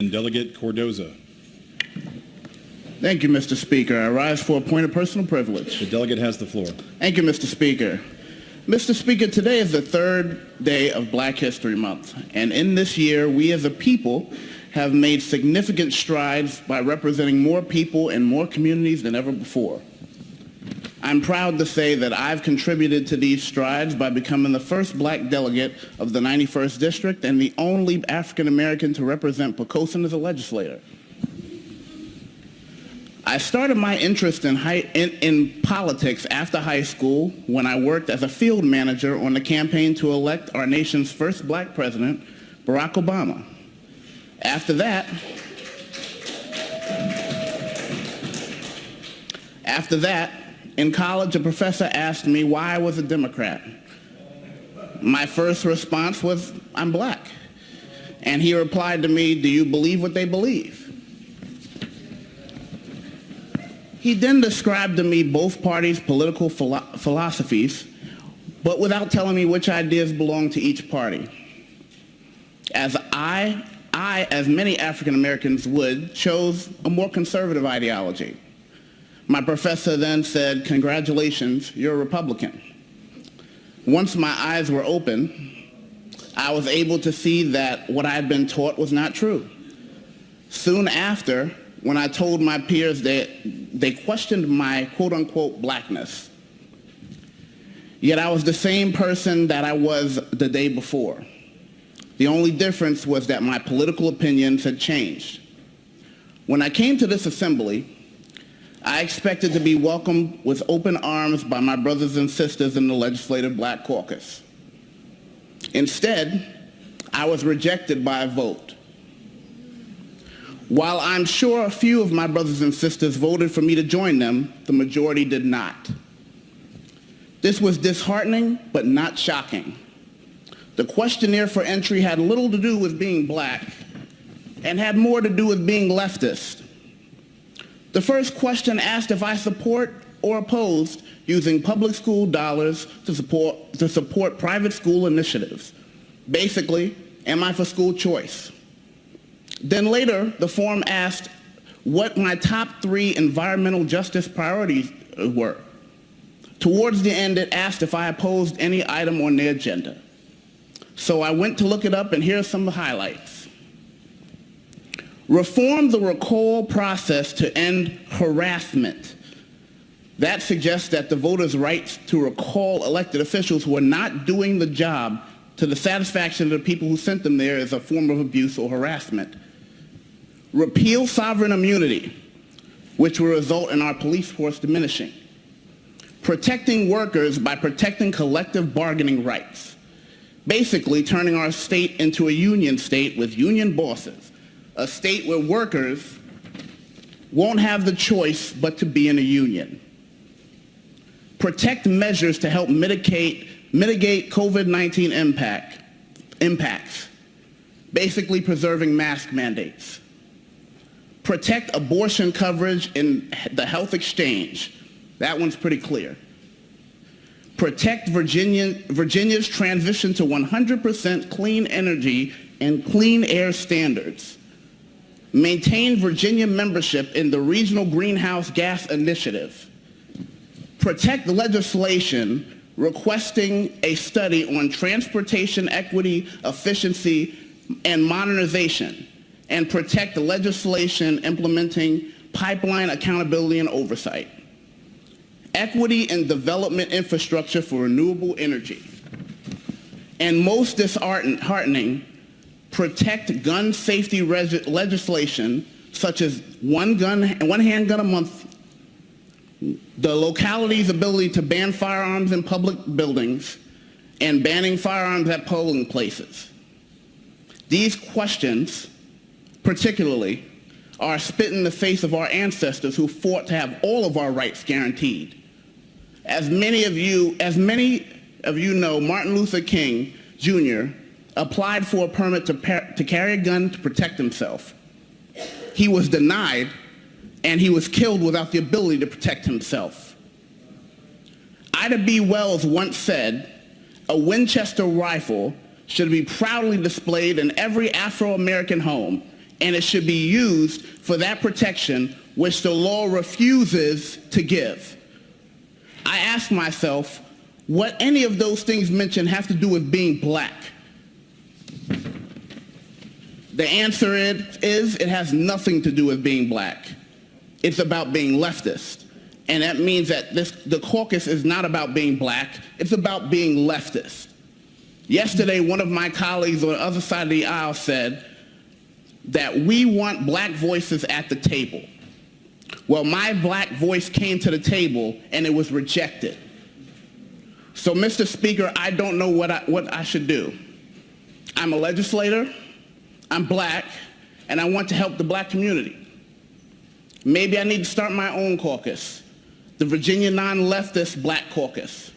and Delegate Cordoza. Thank you, Mr. Speaker. I rise for a point of personal privilege. The delegate has the floor. Thank you, Mr. Speaker. Mr. Speaker, today is the third day of Black History Month, and in this year, we as a people have made significant strides by representing more people and more communities than ever before. I'm proud to say that I've contributed to these strides by becoming the first Black delegate of the 91st District and the only African American to represent Poquoson as a legislator. I started my interest in politics after high school when I worked as a field manager on the campaign to elect our nation's first Black president, Barack Obama. After that, in college, a professor asked me why I was a Democrat. My first response was, I'm Black. And he replied to me, do you believe what they believe? He then described to me both parties' political philosophies, but without telling me which ideas belonged to each party. As I, as many African Americans would, chose a more conservative ideology. My professor then said, congratulations, you're a Republican. Once my eyes were open, I was able to see that what I had been taught was not true. Soon after, when I told my peers that they questioned my quote-unquote Blackness. Yet I was the same person that I was the day before. The only difference was that my political opinions had changed. When I came to this assembly, I expected to be welcomed with open arms by my brothers and sisters in the Legislative Black Caucus. Instead, I was rejected by a vote. While I'm sure a few of my brothers and sisters voted for me to join them, the majority did not. This was disheartening, but not shocking. The questionnaire for entry had little to do with being Black and had more to do with being leftist. The first question asked if I support or opposed using public school dollars to support private school initiatives. Basically, am I for school choice? Then later, the form asked what my top 3 environmental justice priorities were. Towards the end, it asked if I opposed any item on the agenda. So I went to look it up, and here are some of the highlights. Reform the recall process to end harassment. That suggests that the voters' rights to recall elected officials who are not doing the job to the satisfaction of the people who sent them there is a form of abuse or harassment. Repeal sovereign immunity, which will result in our police force diminishing. Protecting workers by protecting collective bargaining rights. Basically turning our state into a union state with union bosses. A state where workers won't have the choice but to be in a union. Protect measures to help mitigate COVID-19 impacts, basically preserving mask mandates. Protect abortion coverage in the health exchange. That one's pretty clear. Protect Virginia's transition to 100% clean energy and clean air standards. Maintain Virginia membership in the Regional Greenhouse Gas Initiative. Protect legislation requesting a study on transportation equity, efficiency, and modernization, and protect the legislation implementing pipeline accountability and oversight. Equity and development infrastructure for renewable energy. And most disheartening, protect gun safety legislation such as one handgun a month, the locality's ability to ban firearms in public buildings, and banning firearms at polling places. These questions, particularly, are a spit in the face of our ancestors who fought to have all of our rights guaranteed. As many of you know, Martin Luther King, Jr. applied for a permit to carry a gun to protect himself. He was denied, and he was killed without the ability to protect himself. Ida B. Wells once said, a Winchester rifle should be proudly displayed in every Afro-American home, and it should be used for that protection which the law refuses to give. I ask myself, what any of those things mentioned have to do with being black? The answer is it has nothing to do with being black. It's about being leftist. And that means that the caucus is not about being black, it's about being leftist. Yesterday, one of my colleagues on the other side of the aisle said that we want black voices at the table. Well, my black voice came to the table and it was rejected. So, Mr. Speaker, I don't know what I should do. I'm a legislator, I'm black, and I want to help the black community. Maybe I need to start my own caucus, the Virginia Non-Leftist Black Caucus.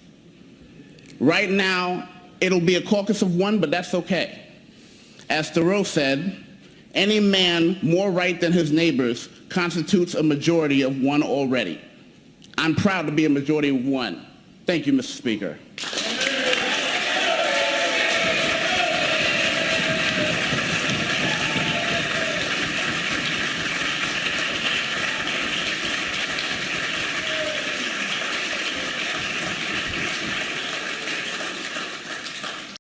Right now, it'll be a caucus of one, but that's okay. As Thoreau said, any man more right than his neighbors constitutes a majority of one already. I'm proud to be a majority of one. Thank you, Mr. Speaker.